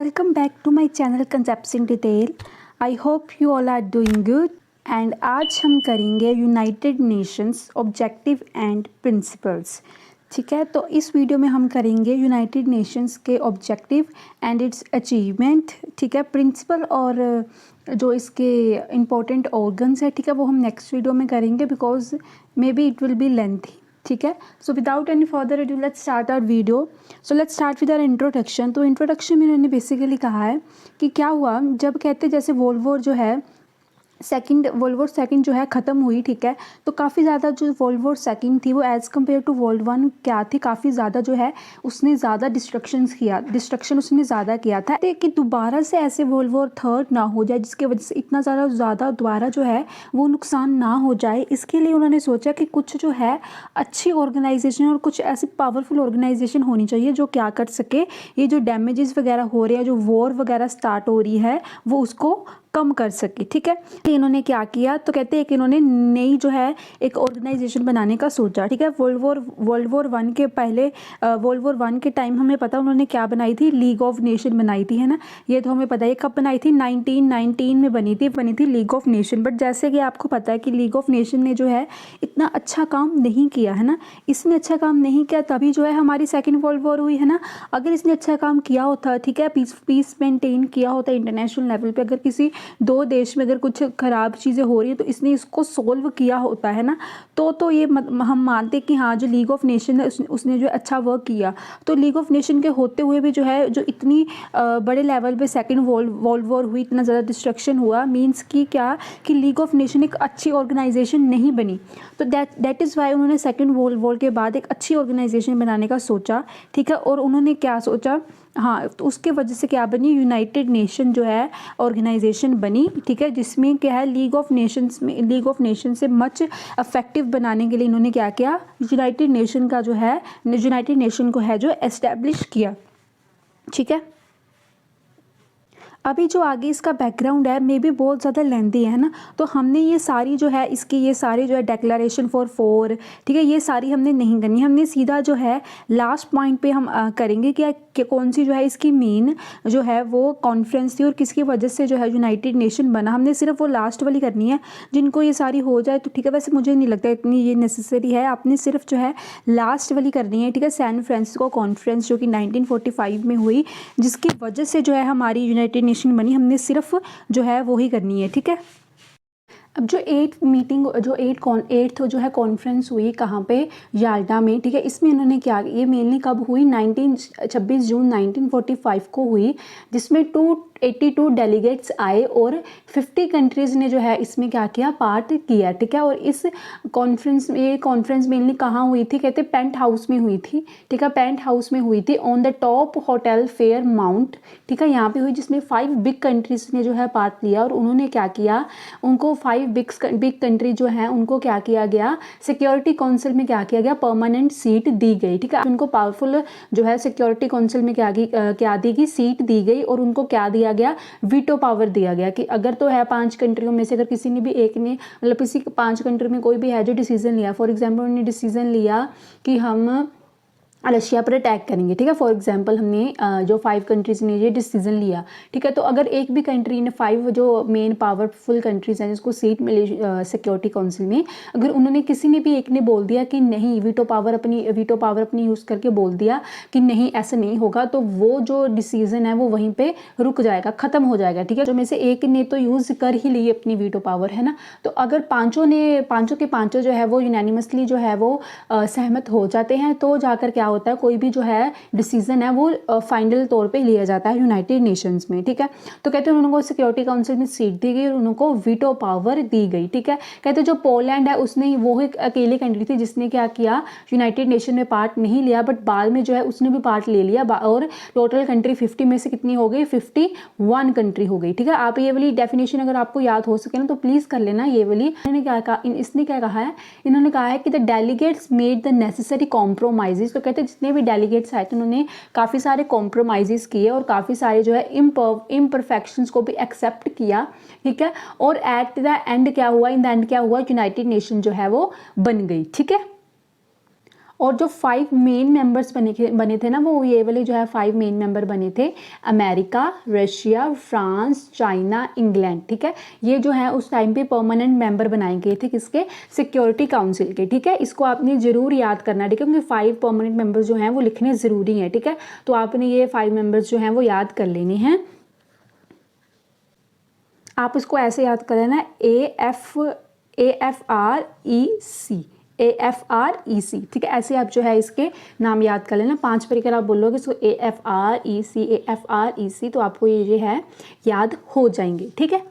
Welcome back to my channel Concepts in Detail. I hope you all are doing good. And आज हम करेंगे United Nations objective and principles. ठीक है, तो इस वीडियो में हम करेंगे यूनाइटेड नेशंस के ऑब्जेक्टिव एंड इट्स अचीवमेंट। ठीक है, प्रिंसिपल और जो इसके इम्पोर्टेंट ऑर्गन्स है, ठीक है, वो हम नेक्स्ट वीडियो में करेंगे because may be it will be lengthy. ठीक है, so without any further ado let's start our video. So let's start with our introduction. तो इंट्रोडक्शन में इन्होंने बेसिकली कहा है कि क्या हुआ जब कहते जैसे वर्ल्ड वॉर जो है वर्ल्ड वॉर सेकंड जो है ख़त्म हुई। ठीक है, तो काफ़ी ज़्यादा जो वर्ल्ड वॉर सेकंड थी वो as compare to world one क्या थी, काफ़ी ज़्यादा जो है उसने ज़्यादा डिस्ट्रक्शन उसने ज़्यादा किया था कि दोबारा से ऐसे वर्ल्ड वॉर थर्ड ना हो जाए जिसकी वजह से इतना ज़्यादा दोबारा जो है वो नुकसान ना हो जाए। इसके लिए उन्होंने सोचा कि कुछ जो है अच्छी ऑर्गेनाइजेशन और कुछ ऐसी पावरफुल ऑर्गेनाइजेशन होनी चाहिए जो क्या कर सके, ये जो डैमेजेस वगैरह हो रहे हैं, जो वॉर वगैरह स्टार्ट हो रही है वो उसको कम कर सके। ठीक है, इन्होंने क्या किया तो कहते हैं कि इन्होंने नई जो है एक ऑर्गेनाइजेशन बनाने का सोचा। ठीक है, वर्ल्ड वॉर वन के पहले वर्ल्ड वॉर वन के टाइम हमें पता उन्होंने क्या बनाई थी, लीग ऑफ नेशन बनाई थी, है ना। ये तो हमें पता है कब बनाई थी, 1919 में बनी थी लीग ऑफ नेशन। बट जैसे कि आपको पता है कि लीग ऑफ नेशन ने जो है इतना अच्छा काम नहीं किया, है ना। इसने अच्छा काम नहीं किया तभी जो है हमारी सेकेंड वर्ल्ड वॉर हुई, है ना। अगर इसने अच्छा काम किया होता, ठीक है, पीस मेंटेन किया होता इंटरनेशनल लेवल पे, अगर किसी दो देश में अगर कुछ ख़राब चीज़ें हो रही है तो इसने इसको सोल्व किया होता, है ना। तो ये हम मानते कि हाँ जो लीग ऑफ नेशन है उसने जो अच्छा वर्क किया। तो लीग ऑफ नेशन के होते हुए भी जो है जो इतनी बड़े लेवल पे सेकेंड वर्ल्ड वॉर हुई, इतना ज़्यादा डिस्ट्रक्शन हुआ, मीन्स कि क्या कि लीग ऑफ नेशन एक अच्छी ऑर्गेनाइजेशन नहीं बनी। तो दैट इज़ वाई उन्होंने सेकेंड वर्ल्ड वॉर के बाद एक अच्छी ऑर्गेनाइजेशन बनाने का सोचा। ठीक है, और उन्होंने क्या सोचा, हाँ, तो उसके वजह से क्या बनी, यूनाइटेड नेशन जो है ऑर्गेनाइजेशन बनी। ठीक है, जिसमें क्या है लीग ऑफ नेशन से मच इफेक्टिव बनाने के लिए इन्होंने क्या किया, यूनाइटेड नेशन को है जो एस्टेब्लिश किया। ठीक है, अभी जो आगे इसका बैकग्राउंड है मे बी बहुत ज़्यादा लेंथी है ना, तो हमने ये सारी जो है इसकी ये सारी जो है डेक्लेरेशन फॉर फोर, ठीक है, ये सारी हमने नहीं करनी, हमने सीधा जो है लास्ट पॉइंट पे हम करेंगे कि कौन सी जो है इसकी मेन जो है वो कॉन्फ्रेंस थी और किसकी वजह से जो है यूनाइटेड नेशन बना। हमने सिर्फ वो लास्ट वाली करनी है, जिनको ये सारी हो जाए तो ठीक है। वैसे मुझे नहीं लगता इतनी ये नेसेसरी है, आपने सिर्फ जो है लास्ट वाली करनी है। ठीक है, सैन फ्रांसिस्को कॉन्फ्रेंस जो कि 1945 में हुई, जिसकी वजह से जो है हमारी यूनाइटेड नेशन बनी, हमने सिर्फ जो है वो ही करनी है। ठीक है, अब जो एट्थ जो है कॉन्फ्रेंस हुई कहाँ पे, याल्टा में। ठीक है, इसमें इन्होंने क्या, ये मेनली कब हुई, 26 जून 1945 को हुई, जिसमें 282 डेलीगेट्स आए और 50 कंट्रीज़ ने जो है इसमें क्या किया, पार्ट किया। ठीक है, और इस कॉन्फ्रेंस मेनली कहाँ हुई थी, कहते पेंट हाउस में हुई थी। ठीक है, पेंट हाउस में हुई थी on the top hotel fair mount. ठीक है, यहाँ पे हुई, जिसमें 5 बिग कंट्रीज़ ने जो है पार्ट लिया और उन्होंने क्या किया, उनको 5 बिग कंट्री जो है उनको क्या किया गया, सिक्योरिटी काउंसिल में क्या किया गया, परमानेंट सीट दी गई। ठीक है, उनको पावरफुल जो है सिक्योरिटी काउंसिल में क्या दी गई, सीट दी गई और उनको क्या दिया गया, वीटो पावर दिया गया कि अगर तो है 5 कंट्रियों में से अगर किसी ने भी एक ने, मतलब किसी 5 कंट्री में कोई भी है जो डिसीजन लिया, फॉर एग्जाम्पल उन्होंने डिसीजन लिया कि हम रशिया पर अटैक करेंगे। ठीक है, फॉर एग्जांपल हमने जो 5 कंट्रीज़ ने ये डिसीजन लिया। ठीक है, तो अगर एक भी कंट्री ने 5 जो मेन पावरफुल कंट्रीज़ हैं जिसको सीट मिली सिक्योरिटी काउंसिल में, अगर उन्होंने किसी ने भी एक ने बोल दिया कि नहीं, वीटो पावर अपनी यूज़ करके बोल दिया कि नहीं ऐसा नहीं होगा, तो वो जो डिसीजन है वो वहीं पर रुक जाएगा, ख़त्म हो जाएगा। ठीक है, जो में से एक ने तो यूज़ कर ही ली अपनी वीटो पावर, है ना। तो अगर पाँचों के पाँचों जो है वो यूनानिमसली जो है वो सहमत हो जाते हैं, तो जाकर क्या होता है, कोई भी जो है डिसीजन है वो फाइनल तौर पे लिया जाता है यूनाइटेड नेशंस में। ठीक है, तो कहते हैं उनको सिक्योरिटी काउंसिल में सीट दी गई और उनको वीटो पावर दी गई। ठीक है, कहते हैं जो पोलैंड है उसने वो एक अकेली कंट्री थी जिसने क्या किया, यूनाइटेड नेशन में पार्ट नहीं लिया, बट बाद में जो है उसने भी पार्ट ले लिया और टोटल कंट्री 50 में से कितनी हो गई, 51 कंट्री हो गई। ठीक है, आप ये वाली डेफिनेशन अगर आपको याद हो सके ना तो प्लीज़ कर लेना ये वाली। इसने क्या कहा है, इन्होंने कहा है कि the delegates made the necessary compromises. तो कहते हैं जितने भी डेलीगेट्स आए थे उन्होंने काफ़ी सारे कॉम्प्रोमाइज़ किए और काफ़ी सारे जो है इम्परफेक्शंस को भी एक्सेप्ट किया। ठीक है, और एट द एंड क्या हुआ, इन द एंड क्या हुआ, यूनाइटेड नेशन जो है वो बन गई। ठीक है, और जो 5 मेन मेंबर्स बने थे ना, वो ये वाले जो है 5 मेन मेंबर बने थे, America, Russia, France, China, England, ठीक है। ये जो है उस टाइम पे परमानेंट मेंबर बनाए गए थे किसके, सिक्योरिटी काउंसिल के, ठीक है। इसको आपने ज़रूर याद करना है, ठीक है, क्योंकि 5 परमानेंट मेंबर्स जो हैं वो लिखने ज़रूरी हैं, ठीक है। तो आपने ये 5 मेंबर्स जो हैं वो याद कर लेने हैं। आप इसको ऐसे याद कर लेना, AFREC, AFREC, ठीक है। ऐसे आप जो है इसके नाम याद कर लेना। 5 बार अगर आप बोलोगे इसको AFREC, AFREC, तो आपको ये जो है याद हो जाएंगे, ठीक है।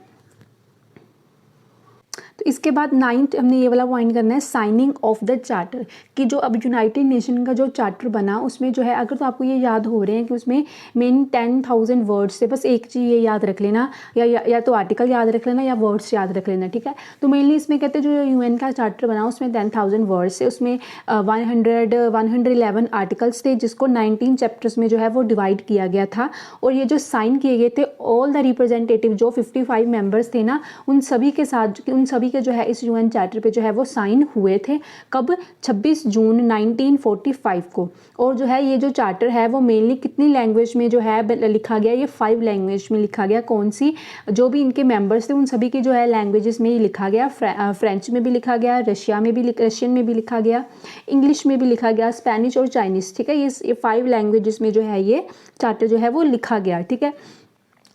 तो इसके बाद 9th हमने ये वाला पॉइंट करना है, साइनिंग ऑफ द चार्टर, कि जो अब यूनाइटेड नेशन का जो चार्टर बना उसमें जो है, अगर तो आपको ये याद हो रहे हैं कि उसमें मेन 10,000 वर्ड्स से, बस एक चीज़ ये याद रख लेना, या तो आर्टिकल याद रख लेना या वर्ड्स याद रख लेना, ठीक है। तो मेनली इसमें कहते हैं जो UN का चार्टर बना उसमें 10,000 वर्ड्स से, उसमें 111 आर्टिकल्स थे, जिसको 19 चैप्टर्स में जो है वो डिवाइड किया गया था। और ये जो साइन किए गए थे, ऑल द रिप्रेजेंटेटिव जो 55 मेंबर्स थे ना, उन सभी के साथ, उन सभी के जो है इस UN चार्टर पे जो है वो साइन हुए थे। कब, 26 जून 1945 को। और जो है ये जो चार्टर है वो मेनली कितनी लैंग्वेज में जो है लिखा गया, ये 5 लैंग्वेज में लिखा गया। कौन सी, जो भी इनके मेंबर्स थे उन सभी की जो है लैंग्वेजेस में ही लिखा गया। फ्रेंच में भी लिखा गया, रशियन में भी लिखा गया, इंग्लिश में भी लिखा गया, स्पेनिश और चाइनीज़, ठीक है। ये 5 लैंग्वेजेस में जो है ये चार्टर जो है वो लिखा गया, ठीक है।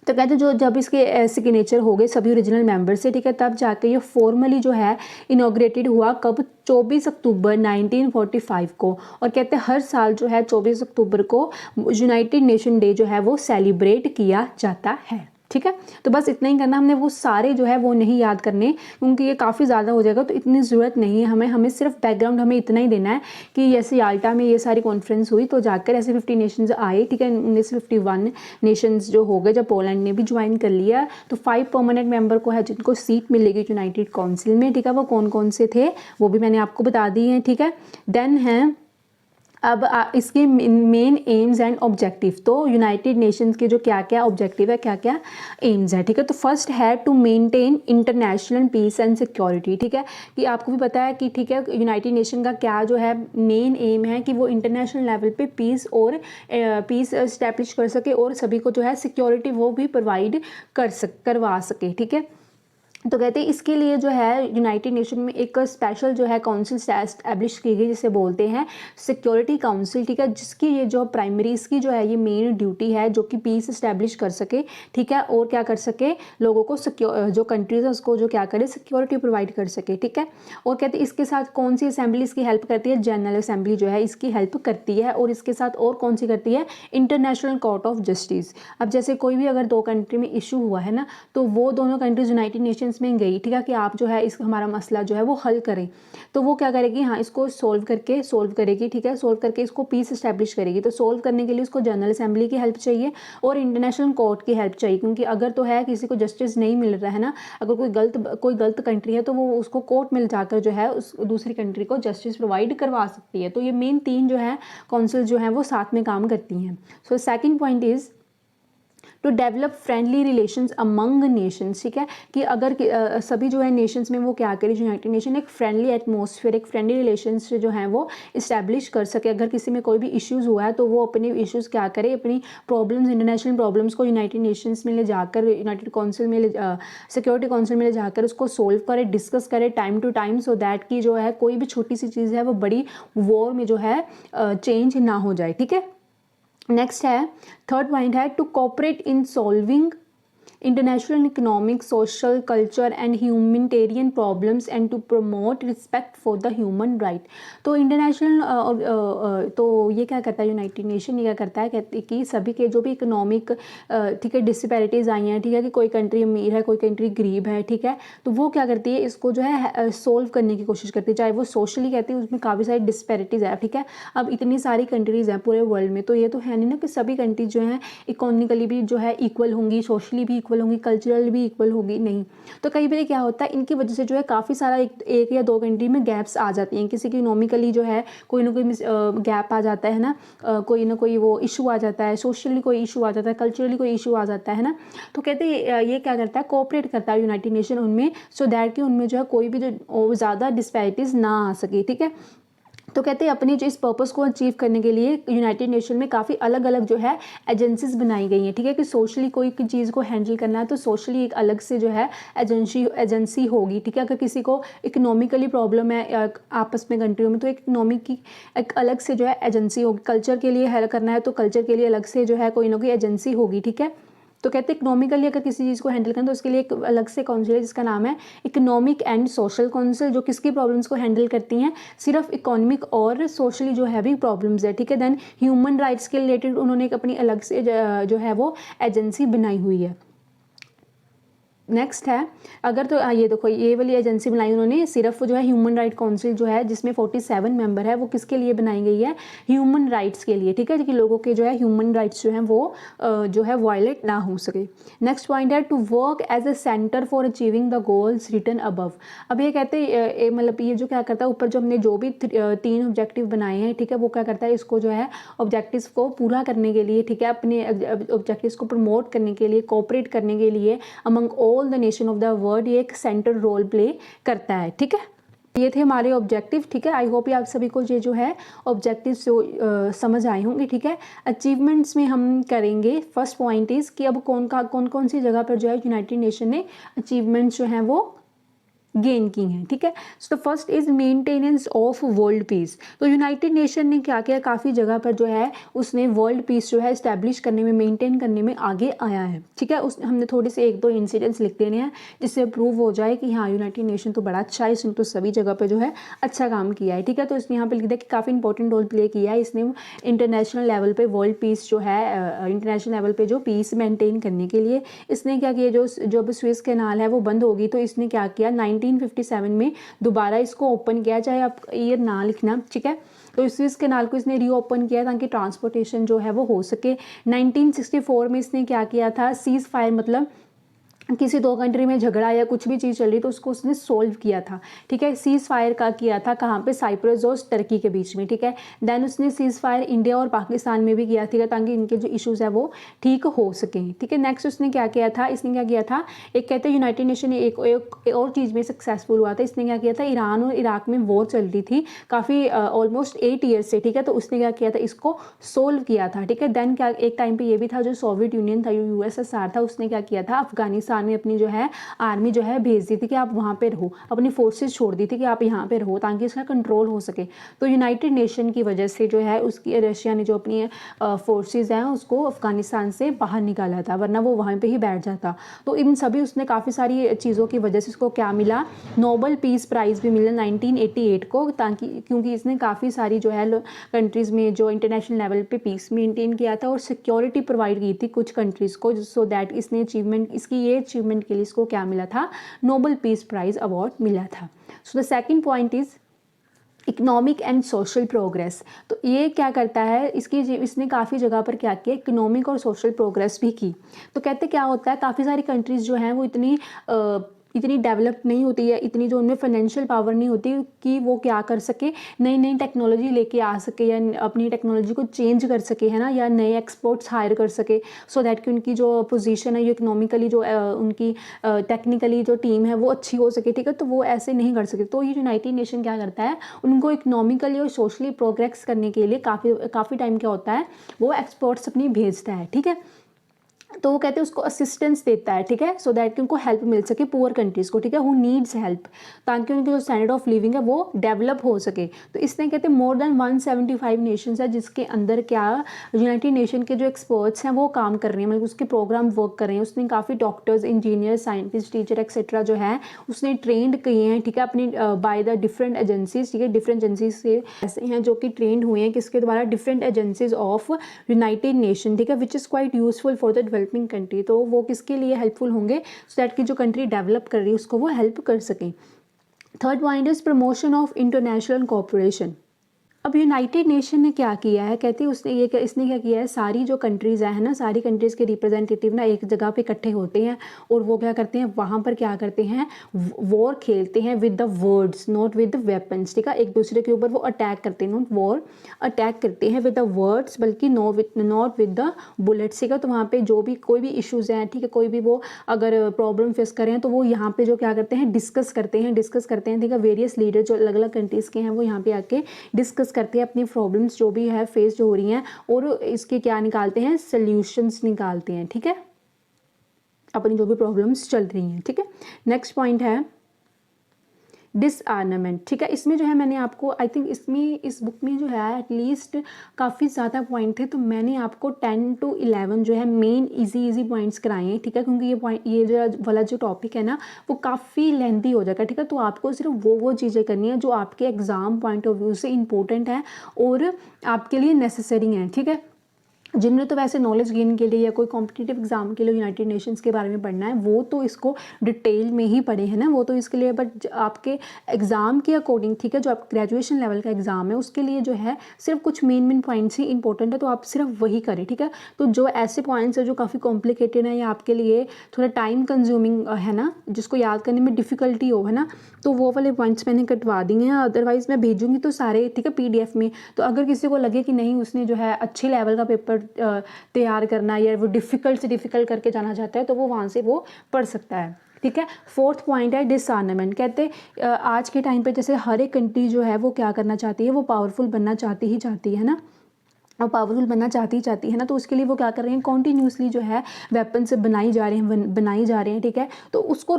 तो कहते जो जब इसके सिग्नेचर हो गए सभी ओरिजिनल मेंबर से, ठीक है, तब जाके ये फॉर्मली जो है इनॉग्रेटेड हुआ। कब, 24 अक्टूबर 1945 को। और कहते हैं हर साल जो है 24 अक्टूबर को यूनाइटेड नेशन डे जो है वो सेलिब्रेट किया जाता है, ठीक है। तो बस इतना ही करना, हमने वो सारे जो है वो नहीं याद करने, क्योंकि ये काफ़ी ज़्यादा हो जाएगा, तो इतनी ज़रूरत नहीं है हमें सिर्फ बैकग्राउंड हमें इतना ही देना है कि जैसे याल्टा में ये सारी कॉन्फ्रेंस हुई तो जाकर ऐसे 50 नेशंस आए, ठीक है। 1951 नेशंस जो हो गए, जब पोलैंड ने भी ज्वाइन कर लिया, तो 5 परमानेंट मेंबर को है जिनको सीट मिलेगी यूनाइटेड काउंसिल में, ठीक है। वो कौन कौन से थे वो भी मैंने आपको बता दी हैं, ठीक है। देन है अब इसके मेन एम्स एंड ऑब्जेक्टिव, तो यूनाइटेड नेशंस के जो क्या क्या ऑब्जेक्टिव है, क्या क्या एम्स है, ठीक है। तो फर्स्ट है to maintain international peace and security, ठीक है। कि आपको भी पता है कि, ठीक है, यूनाइटेड नेशन का क्या जो है मेन एम है कि वो इंटरनेशनल लेवल पे पीस और पीस इस्टेब्लिश कर सके और सभी को जो है सिक्योरिटी वो भी प्रोवाइड करवा सके, ठीक है। तो कहते हैं इसके लिए जो है यूनाइटेड नेशन में एक स्पेशल जो है काउंसिल एस्टैब्लिश की गई, जिसे बोलते हैं सिक्योरिटी काउंसिल, ठीक है। जिसकी ये जो प्राइमरी इसकी जो है ये मेन ड्यूटी है, जो कि पीस इस्टेब्लिश कर सके, ठीक है, और क्या कर सके, लोगों को जो कंट्रीज है उसको जो क्या करे, सिक्योरिटी प्रोवाइड कर सके, ठीक है। और कहते हैं इसके साथ कौन सी असेंबली इसकी हेल्प करती है, जनरल असेंबली जो है इसकी हेल्प करती है। और इसके साथ और कौन सी करती है, इंटरनेशनल कोर्ट ऑफ जस्टिस। अब जैसे कोई भी अगर 2 कंट्री में इशू हुआ है ना, तो वो दोनों कंट्रीज यूनाइटेड नेशन में गई, ठीक है, कि आप जो है इस हमारा मसला जो है वो हल करें, तो वो क्या करेगी, हाँ, इसको सोल्व करेगी, ठीक है, सोल्व करके इसको पीस इस्टेब्लिश करेगी। तो सोल्व करने के लिए उसको जनरल असेंबली की हेल्प चाहिए और इंटरनेशनल कोर्ट की हेल्प चाहिए, क्योंकि अगर तो है किसी को जस्टिस नहीं मिल रहा है ना, अगर कोई गलत कंट्री है तो वो उसको कोर्ट में जाकर जो है उस दूसरी कंट्री को जस्टिस प्रोवाइड करवा सकती है। तो ये मेन 3 जो है काउंसिल जो है वो साथ में काम करती हैं। So second point is to develop friendly relations among nations, ठीक है। कि अगर सभी जो है नेशंस में वो क्या करे, यूनाइटेड नेशन एक फ्रेंडली एटमॉस्फेयर, एक फ्रेंडली रिलेशंस जो हैं वो इस्टेब्लिश कर सके। अगर किसी में कोई भी इश्यूज़ हुआ है तो वो अपने इश्यूज़ क्या करे, अपनी प्रॉब्लम्स, इंटरनेशनल प्रॉब्लम्स को यूनाइटेड नेशंस में ले जाकर, यूनाइटेड काउंसिल में सिक्योरिटी काउंसिल में ले जाकर उसको सोल्व करे, डिस्कस करे time to time, so that कि जो है कोई भी छोटी सी चीज़ है वो बड़ी वॉर में जो है चेंज ना हो जाए, ठीक है। नेक्स्ट है, थर्ड पॉइंट है to cooperate in solving international economic, social, culture and humanitarian problems and to promote respect for the human right। तो इंटरनेशनल तो ये क्या करता है, यूनाइटेड नेशन ये क्या करता है, कहते कि सभी के जो भी इकोनॉमिक, ठीक है, डिसपैरिटीज़ आई हैं, ठीक है, कि कोई कंट्री अमीर है कोई कंट्री गरीब है, ठीक है, तो वो क्या करती है, इसको जो है सोल्व करने की कोशिश करती है, चाहे वो सोशली कहती है, उसमें काफ़ी सारी डिसपैरिटीज़ है, ठीक है। अब इतनी सारी कंट्रीज़ हैं पूरे वर्ल्ड में, तो ये तो है नहीं ना कि सभी कंट्रीज जो हैं इकोनॉमिकली भी जो है इक्वल होंगी, सोशली भी इक्वल होंगी, कल्चरल भी इक्वल होगी, नहीं। तो कई बार क्या होता है, इनकी वजह से जो है काफ़ी सारा एक या 2 कंट्री में गैप्स आ जाती हैं। किसी की इकोनॉमिकली जो है कोई ना कोई गैप आ जाता है ना, कोई ना कोई वो इशू आ जाता है, सोशली कोई इशू आ जाता है, कल्चरली कोई इशू आ जाता है ना। तो कहते हैं ये क्या करता है, कोऑपरेट करता है यूनाइटेड नेशन उनमें, सो दैट कि उनमें जो है कोई भी जो ज़्यादा डिस्पैरिटीज़ ना आ सके, ठीक है। तो कहते हैं अपने जो इस पर्पस को अचीव करने के लिए यूनाइटेड नेशन में काफ़ी अलग अलग जो है एजेंसीज बनाई गई हैं, ठीक है, कि सोशली कोई चीज़ को हैंडल करना है तो सोशली एक अलग से जो है एजेंसी होगी, ठीक है। अगर किसी को इकोनॉमिकली प्रॉब्लम है आपस में कंट्रियों में, तो इकोनॉमिक की एक अलग से जो है एजेंसी होगी। कल्चर के लिए हेल्प करना है तो कल्चर के लिए अलग से जो है कोई ना कोई एजेंसी होगी, ठीक है। तो कहते हैं इकोनॉमिकली अगर किसी चीज़ को हैंडल करना तो उसके लिए एक अलग से काउंसिल है जिसका नाम है इकोनॉमिक एंड सोशल काउंसिल, जो किसकी प्रॉब्लम्स को हैंडल करती हैं, सिर्फ इकोनॉमिक और सोशली जो है भी प्रॉब्लम्स है, ठीक है। देन ह्यूमन राइट्स के रिलेटेड उन्होंने एक अपनी अलग से जो है वो एजेंसी बनाई हुई है। नेक्स्ट है, अगर तो ये देखो ये वाली एजेंसी बनाई उन्होंने सिर्फ जो है ह्यूमन राइट काउंसिल जो है जिसमें 47 मेंबर है, वो किसके लिए बनाई गई है, ह्यूमन राइट्स के लिए, ठीक है, कि लोगों के जो है ह्यूमन राइट्स जो है वो जो है वायलेट ना हो सके। नेक्स्ट पॉइंट है to work as a centre for achieving the goals written above. अब ये कहते हैं मतलब ये जो क्या करता है, ऊपर जो हमने जो भी 3 ऑब्जेक्टिव बनाए हैं, ठीक है, वो क्या करता है, इसको जो है ऑब्जेक्टिव्स को पूरा करने के लिए, ठीक है, अपने ऑब्जेक्टिव्स को प्रमोट करने के लिए, कोऑपरेट करने के लिए among all the nation of the world ये एक सेंटर रोल प्ले करता है, ठीक है। ये थे हमारे ऑब्जेक्टिव, ठीक है। आई होप ये आप सभी को ये जो है ऑब्जेक्टिव समझ आए होंगे, ठीक है। अचीवमेंट्स में हम करेंगे, फर्स्ट पॉइंट इज़ कि अब कौन सी जगह पर जो है यूनाइटेड नेशन ने अचीवमेंट्स जो हैं वो गेन की हैं, ठीक है। So first is maintenance of world peace. तो यूनाइटेड नेशन ने क्या किया, काफ़ी जगह पर जो है उसने वर्ल्ड पीस जो है इस्टेब्लिश करने में, मेंटेन करने में आगे आया है, ठीक है। उस हमने थोड़े से 1-2 इंसिडेंट्स लिख देने हैं जिससे प्रूव हो जाए कि हाँ यूनाइटेड नेशन तो बड़ा अच्छा है, इसने तो सभी जगह पर जो है अच्छा काम किया है, ठीक है। तो इसने यहाँ पर लिख दिया कि काफ़ी इंपॉर्टेंट रोल प्ले किया है इसने इंटरनेशनल लेवल पर वर्ल्ड पीस जो है इंटरनेशनल लेवल पर जो पीस मेंटेन करने के लिए। इसने क्या किया, जो अब स्विस कैनाल है वो बंद होगी तो इसने क्या किया, 1957 में दोबारा इसको ओपन किया, चाहे आप ईयर ना लिखना, ठीक है। तो स्विस कैनाल को इसने रीओपन किया ताकि ट्रांसपोर्टेशन जो है वो हो सके। 1964 में इसने क्या किया था, सीज फायर, मतलब किसी 2 कंट्री में झगड़ा या कुछ भी चीज़ चल रही तो उसको उसने सोल्व किया था, ठीक है। सीज़ फायर का किया था कहाँ पे, साइप्रस और टर्की के बीच में, ठीक है। देन उसने सीज़ फायर इंडिया और पाकिस्तान में भी किया था ताकि इनके जो इश्यूज़ है वो ठीक हो सकें, ठीक है। नेक्स्ट उसने क्या किया था, इसने क्या किया था, एक कहते हैं यूनाइटेड नेशन एक और चीज़ में सक्सेसफुल हुआ था। इसने क्या किया था, ईरान और इराक में वॉर चल रही थी काफ़ी ऑलमोस्ट 8 ईयर्स से, ठीक है। तो उसने क्या किया था, इसको सोल्व किया था, ठीक है। देन क्या एक टाइम पर ये भी था जो सोवियत यूनियन था, USSR था, उसने क्या किया था, अफगानिस्तान में अपनी जो है आर्मी जो है भेज दी थी कि आप वहाँ पे रहो, अपनी फोर्सेस छोड़ दी थी कि आप यहाँ पे रहो ताकि इसका कंट्रोल हो सके। तो यूनाइटेड नेशन की वजह से जो है उसकी रशिया ने जो अपनी फोर्सेस हैं उसको अफगानिस्तान से बाहर निकाला था, वरना वो वहाँ पे ही बैठ जाता। तो इन सभी उसने काफ़ी सारी चीज़ों की वजह से उसको क्या मिला, नोबल पीस प्राइज़ भी मिला 1988 को, ताकि क्योंकि इसने काफ़ी सारी जो है कंट्रीज़ में जो इंटरनेशनल लेवल पे पीस मेंटेन किया था और सिक्योरिटी प्रोवाइड की थी कुछ कंट्रीज़ को, सो दैट इसने इसकी ये अचीवमेंट के लिए इसको क्या मिला था, नोबल पीस प्राइज अवार्ड मिला था। So the second point is economic and social progress. तो ये क्या करता है, इसने काफ़ी जगह पर क्या किया, इकोनॉमिक और सोशल प्रोग्रेस भी की। तो कहते क्या होता है, काफ़ी सारी कंट्रीज़ जो हैं वो इतनी डेवलप नहीं होती है, इतनी जो उनमें फाइनेंशियल पावर नहीं होती कि वो क्या कर सके, नई नई टेक्नोलॉजी लेके आ सके या अपनी टेक्नोलॉजी को चेंज कर सके, है ना, या नए एक्सपर्ट्स हायर कर सके, सो दैट कि उनकी जो पोजीशन है, ये इकोनॉमिकली जो उनकी टेक्निकली जो टीम है वो अच्छी हो सके, ठीक है। तो वो ऐसे नहीं कर सके। तो ये यूनाइटेड नेशन क्या करता है, उनको इकोनॉमिकली और सोशली प्रोग्रेस करने के लिए काफ़ी टाइम क्या होता है, वो एक्सपर्ट्स अपनी भेजता है, ठीक है। तो वो कहते हैं उसको असिस्टेंस देता है, ठीक है, सो दैट कि उनको हेल्प मिल सके पुअर कंट्रीज़ को, ठीक है, हु नीड्स हेल्प, ताकि उनकी जो स्टैंडर्ड ऑफ लिविंग है वो डेवलप हो सके। तो इसने कहते हैं मोर देन 175 नेशंस है जिसके अंदर क्या यूनाइटेड नेशन के जो एक्सपर्ट्स हैं वो काम कर रहे हैं, मतलब उसके प्रोग्राम वर्क कर रहे हैं। उसने काफ़ी doctors, engineer, scientist, teacher etcetera जो है उसने ट्रेंड किए हैं, ठीक है, अपनी बाय द डिफरेंट एजेंसीज, ठीक है। डिफरेंट एजेंसीज से ऐसे हैं जो कि ट्रेंड हुए हैं किसके द्वारा, different agencies of United nation, ठीक है, which is quite useful for the developing country. तो वो किसके लिए हेल्पफुल होंगे, सो दैट की जो कंट्री डेवलप कर रही है उसको वो हेल्प कर सकें। Third point is promotion of international cooperation. अब यूनाइटेड नेशन ने क्या किया है, कहते हैं उसने इसने क्या किया है, सारी जो कंट्रीज़ है ना, सारी कंट्रीज़ के रिप्रेजेंटेटिव ना एक जगह पे इकट्ठे होते हैं और वो क्या करते हैं, वहाँ पर क्या करते हैं, वॉर खेलते हैं with the words not with the weapons, ठीक है। एक दूसरे के ऊपर वो अटैक करते हैं, नॉट वॉर, अटैक करते हैं विद द वर्ड्स, बल्कि नॉट विद द बुलेट्स, ठीक है। तो वहाँ पे जो भी कोई भी इश्यूज़ हैं, ठीक है, कोई भी वो अगर प्रॉब्लम फेस करें तो वो यहाँ पे जो क्या करते हैं, डिस्कस करते हैं, ठीक है। वेरियस लीडर जो अलग अलग कंट्रीज़ के हैं वो यहाँ पे आके डिस्कस करते हैं, अपनी प्रॉब्लम्स जो भी है फेस जो हो रही हैं, और इसके क्या निकालते हैं, सल्यूशंस निकालते हैं, ठीक है, अपनी जो भी प्रॉब्लम्स चल रही हैं, ठीक है। नेक्स्ट पॉइंट है डिसआर्मामेंट, ठीक है। इसमें जो है मैंने आपको आई थिंक इसमें इस बुक में जो है एटलीस्ट काफ़ी ज़्यादा पॉइंट थे, तो मैंने आपको 10 to 11 जो है मेन इजी पॉइंट्स कराए हैं, ठीक है, क्योंकि ये जो वाला जो टॉपिक है ना वो काफ़ी लेंथी हो जाएगा, ठीक है। तो आपको सिर्फ वो चीज़ें करनी है जो आपके एग्ज़ाम पॉइंट ऑफ व्यू से इंपॉर्टेंट है और आपके लिए नेसेसरी हैं, ठीक है। जिनमें तो वैसे नॉलेज गेन के लिए या कोई कॉम्पिटिटिव एग्जाम के लिए यूनाइटेड नेशंस के बारे में पढ़ना है वो तो इसको डिटेल में ही पढ़े हैं ना, वो तो इसके लिए, बट आपके एग्ज़ाम के अकॉर्डिंग, ठीक है, जो आप ग्रेजुएशन लेवल का एग्ज़ाम है उसके लिए जो है सिर्फ कुछ मेन पॉइंट्स ही इंपॉर्टेंट है, तो आप सिर्फ वही करें, ठीक है। तो जो ऐसे पॉइंट्स है जो काफ़ी कॉम्प्लिकेटेड है या आपके लिए थोड़ा टाइम कंज्यूमिंग है ना, जिसको याद करने में डिफ़िकल्टी हो, है ना, तो वो वाले पॉइंट्स मैंने कटवा दिए हैं। अदरवाइज़ मैं भेजूँगी तो सारे, ठीक है, PDF में। तो अगर किसी को लगे कि नहीं उसने जो है अच्छे लेवल का पेपर तैयार करना है या वो डिफ़िकल्ट से डिफ़िकल्ट करके जाना चाहता है तो वो वहाँ से वो पढ़ सकता है, ठीक है। फोर्थ पॉइंट है डिसआर्मामेंट, कहते आज के टाइम पे जैसे हर एक कंट्री जो है वो क्या करना चाहती है, वो पावरफुल बनना चाहती है ना, और पावरफुल बनना चाहती है ना, तो उसके लिए वो क्या कर रहे हैं, कॉन्टीन्यूसली जो है वेपन्स बनाई जा रहे हैं, ठीक है। तो उसको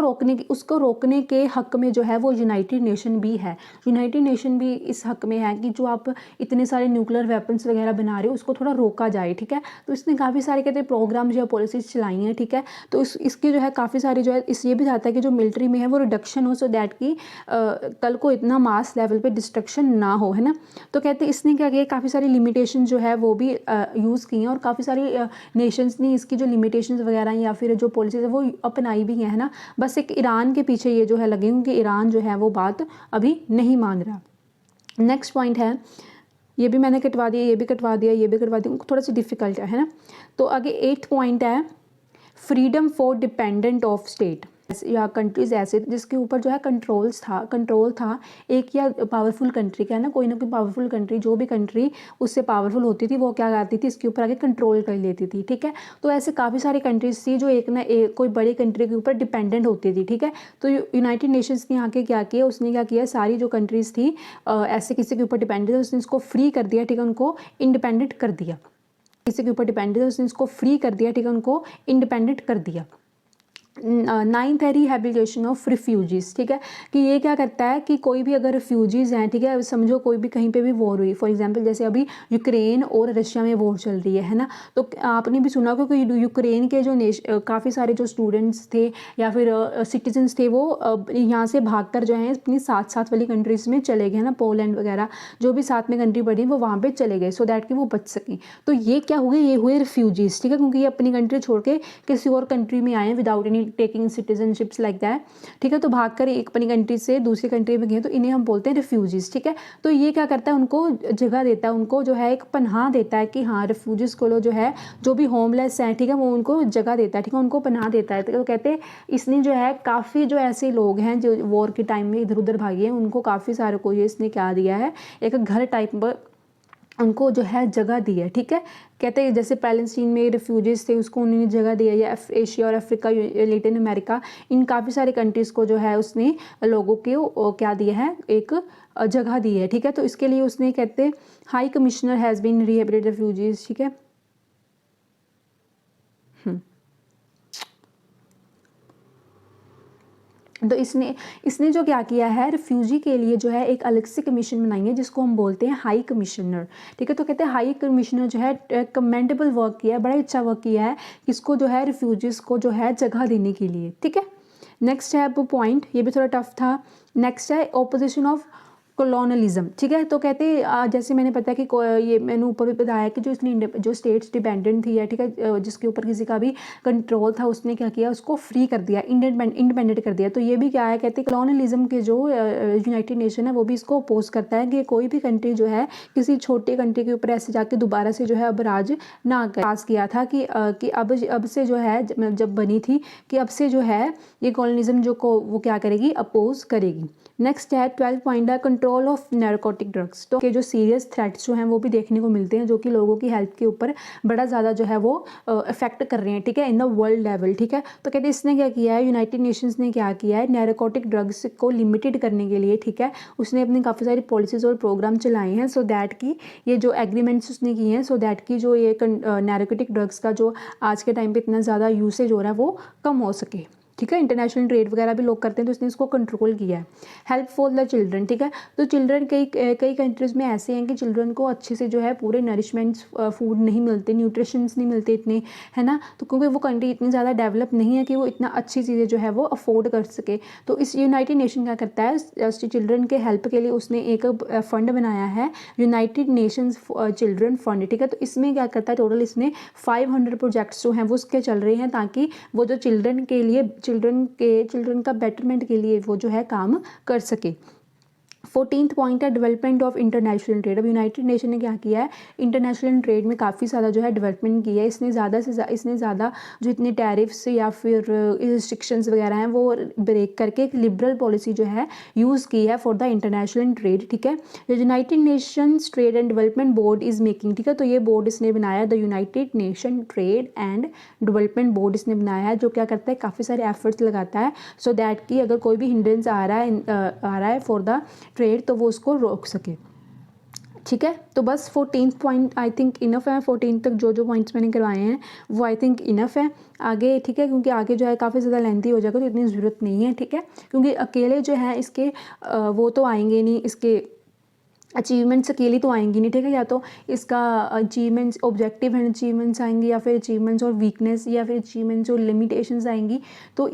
रोकने के हक में जो है वो यूनाइटेड नेशन भी है, यूनाइटेड नेशन भी इस हक में है कि जो आप इतने सारे न्यूक्लियर वेपन्स वगैरह बना रहे हो उसको थोड़ा रोका जाए, ठीक है। तो इसने काफ़ी सारे कहते हैं प्रोग्राम्स या पॉलिसीज चलाई हैं, ठीक है। तो इसके जो है काफ़ी सारे जो है इस ये भी चाहता है कि जो मिलिट्री में है वो रिडक्शन हो, सो दैट कि कल को इतना मास लेवल पे डिस्ट्रक्शन ना हो, है ना। तो कहते हैं इसने क्या किया, काफ़ी सारी लिमिटेशन जो है वो भी यूज़ की हैं और काफ़ी सारी नेशंस ने इसकी जो लिमिटेशंस वगैरह या फिर जो पॉलिसीज है वो अपनाई भी है ना। बस एक ईरान के पीछे ये जो है लगे क्योंकि ईरान जो है वो बात अभी नहीं मान रहा। नेक्स्ट पॉइंट है, ये भी मैंने कटवा दिया, ये भी कटवा दिया, थोड़ा सा डिफिकल्ट है ना। तो आगे 8th पॉइंट है freedom for dependent of state या कंट्रीज़ ऐसे जिसके ऊपर जो है कंट्रोल था एक या पावरफुल कंट्री का, है ना, कोई ना कोई पावरफुल कंट्री, जो भी कंट्री उससे पावरफुल होती थी वो क्या करती थी, इसके ऊपर आके कंट्रोल कर लेती थी, ठीक है। तो ऐसे काफ़ी सारी कंट्रीज थी जो एक कोई बड़ी कंट्री के ऊपर डिपेंडेंट होती थी, ठीक है। तो यूनाइटेड नेशंस ने आके क्या किया, उसने क्या किया, सारी जो कंट्रीज़ थी ऐसे किसी के ऊपर डिपेंडेंट, उसने इसको फ्री कर दिया, ठीक है, उनको इंडिपेंडेंट कर दिया। किसी के ऊपर डिपेंडेंट उसने इसको फ्री कर दिया, ठीक है, उनको इंडिपेंडेंट कर दिया। 9th है रिहेबिलिटेशन ऑफ रिफ्यूजीज़, ठीक है, कि ये क्या करता है कि कोई भी अगर रिफ्यूजीज़ हैं, ठीक है, समझो कोई भी कहीं पे भी वॉर हुई, फॉर एग्जांपल जैसे अभी यूक्रेन और रशिया में वॉर चल रही है ना, तो आपने भी सुना होगा कि यूक्रेन के जो काफ़ी सारे जो स्टूडेंट्स थे या फिर सिटीजन्स थे वो यहाँ से भागकर जो है अपनी साथ वाली कंट्रीज़ में चले गए, है ना, पोलैंड वगैरह जो भी साथ में कंट्री पड़ी वो वहाँ पर चले गए सो दैट कि वो बच सकें। तो ये क्या हुए, ये हुए रिफ्यूजीज़, ठीक है, क्योंकि ये अपनी कंट्री छोड़ के किसी और कंट्री में आए without any taking citizenships like that, ठीक है। तो भागकर एक अपनी कंट्री से दूसरी कंट्री में गए तो इन्हें हम बोलते हैं रिफ्यूजीज़, ठीक है। तो ये क्या करता है, उनको जगह देता है, उनको जो है एक पनाह देता है कि हाँ रिफ्यूजीज़ को जो है जो भी होमलेस हैं, ठीक है, वो उनको जगह देता है, ठीक है, उनको पनाह देता है। तो कहते हैं इसने जो है काफ़ी जो ऐसे लोग हैं जो वॉर के टाइम में इधर उधर भागे हैं उनको काफ़ी सारे को ये इसने क्या दिया है, एक घर टाइप उनको जो है जगह दी है, ठीक है। कहते हैं जैसे पैलेस्टीन में रिफ्यूजीज़ थे उसको उन्होंने जगह दिया, या एशिया और अफ्रीका, लैटिन अमेरिका, इन काफ़ी सारे कंट्रीज़ को जो है उसने लोगों को क्या दिया है, एक जगह दी है, ठीक है। तो इसके लिए उसने कहते हैं high commissioner has been rehabilitate refugees, ठीक है। तो इसने जो क्या किया है, रिफ्यूजी के लिए जो है एक अलग से कमीशन बनाई है जिसको हम बोलते हैं हाई कमिश्नर, ठीक है। तो कहते हैं हाई कमिश्नर जो है कमेंडेबल वर्क किया है, बड़ा अच्छा वर्क किया है इसको जो है रिफ्यूजीज़ को जो है जगह देने के लिए, ठीक है। नेक्स्ट है वो पॉइंट, ये भी थोड़ा टफ था। नेक्स्ट है ऑपोजिशन ऑफ कॉलोनलिज्म, ठीक है। तो कहते हैं जैसे मैंने पता कि ये मैंने ऊपर भी बताया कि जो इसने जो स्टेट्स डिपेंडेंट थी है, ठीक है, जिसके ऊपर किसी का भी कंट्रोल था, उसने क्या किया, उसको फ्री कर दिया, इंडिपेंडेंट कर दिया। तो ये भी क्या है, कहते हैं कॉलोनलिज्म के जो यूनाइटेड नेशन है वो भी इसको अपोज करता है कि कोई भी कंट्री जो है किसी छोटे कंट्री के ऊपर ऐसे जाके दोबारा से जो है अब राज ना कर। पास किया था कि अब से जो है जब बनी थी कि अब से जो है ये कॉलोनिज्म जो को वो क्या करेगी, अपोज करेगी। नेक्स्ट है 12 पॉइंट है कंट्रोल ऑफ नैरकोटिक ड्रग्स। तो के जो सीरियस थ्रेट्स जो हैं वो भी देखने को मिलते हैं जो कि लोगों की हेल्थ के ऊपर बड़ा ज़्यादा जो है वो इफेक्ट कर रहे हैं, ठीक है, इन द वर्ल्ड लेवल, ठीक है। तो कहते हैं इसने क्या किया है, यूनाइटेड नेशंस ने क्या किया है, नैरकोटिक ड्रग्स को लिमिटेड करने के लिए, ठीक है, उसने अपनी काफ़ी सारी पॉलिसीज़ और प्रोग्राम चलाए हैं सो दैट कि ये जो एग्रीमेंट्स उसने किए हैं सो दैट कि जो ये नैरकोटिक ड्रग्स का जो आज के टाइम पे इतना ज़्यादा यूसेज हो रहा है वो कम हो सके, ठीक है। इंटरनेशनल ट्रेड वगैरह भी लोग करते हैं तो इसने इसको कंट्रोल किया है। हेल्प फॉर द चिल्ड्रन, ठीक है। तो चिल्ड्रन कई कंट्रीज़ में ऐसे हैं कि चिल्ड्रन को अच्छे से जो है पूरे नरिशमेंट्स फूड नहीं मिलते, न्यूट्रिशंस नहीं मिलते इतने, है ना। तो क्योंकि वो कंट्री इतनी ज़्यादा डेवलप नहीं है कि वो इतना अच्छी चीज़ें जो है वो अफोर्ड कर सके। तो इस यूनाइटेड नेशन क्या करता है, चिल्ड्रन के हेल्प के लिए उसने एक फ़ंड बनाया है, यूनाइटेड नेशंस चिल्ड्रन फंड, ठीक है। तो इसमें क्या करता है, टोटल इसमें 500 प्रोजेक्ट्स जो हैं वो उसके चल रहे हैं ताकि वो जो चिल्ड्रन के लिए चिल्ड्रन का बेटरमेंट के लिए वो जो है काम कर सके। 14th पॉइंट है डेवलपमेंट ऑफ इंटरनेशनल ट्रेड। अब यूनाइटेड नेशन ने क्या किया है, इंटरनेशनल ट्रेड में काफ़ी ज़्यादा जो है डेवलपमेंट की है। इसने ज़्यादा जो इतने टैरिफ्स या फिर रिस्ट्रिक्शंस वगैरह हैं वो ब्रेक करके एक लिबरल पॉलिसी जो है यूज़ की है फॉर द इंटरनेशनल ट्रेड, ठीक है। जो United Nations trade and development board is making, ठीक है। तो ये बोर्ड इसने बनाया, the United nation trade and development board इसने बनाया है, जो क्या करता है, काफ़ी सारे एफर्ट्स लगाता है सो दैट कि अगर कोई भी हिंड्रेंस आ रहा है फॉर द ट्रेड तो वो उसको रोक सके, ठीक है। तो बस 14th point I think enough है। 14 तक जो पॉइंट्स मैंने करवाए हैं वो आई थिंक इनफ है। आगे, ठीक है, क्योंकि आगे जो है काफ़ी ज़्यादा लेंथी हो जाएगा तो इतनी ज़रूरत नहीं है, ठीक है। क्योंकि अकेले जो है इसके वो तो आएंगे नहीं, इसके अचीवमेंट्स अकेली तो आएंगी नहीं, ठीक है। या तो इसका अचीवमेंट्स ऑब्जेक्टिव एंड अचीवमेंट्स आएंगी या फिर अचीवमेंट्स और वीकनेस या फिर अचीवमेंट्स और लिमिटेशंस आएंगी। तो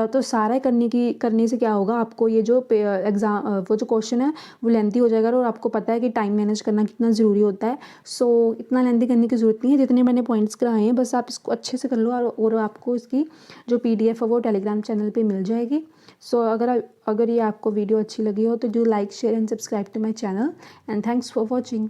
तो सारा करने से क्या होगा, आपको ये जो एग्ज़ाम वो जो क्वेश्चन है वो लेंथी हो जाएगा और आपको पता है कि टाइम मैनेज करना कितना ज़रूरी होता है। सो इतना लेंथी करने की ज़रूरत नहीं है, जितने मैंने पॉइंट्स कराए हैं बस आप इसको अच्छे से कर लो और आपको इसकी जो PDF है वो टेलीग्राम चैनल पर मिल जाएगी। सो अगर ये आपको वीडियो अच्छी लगी हो तो do like share and subscribe to my channel and thanks for watching.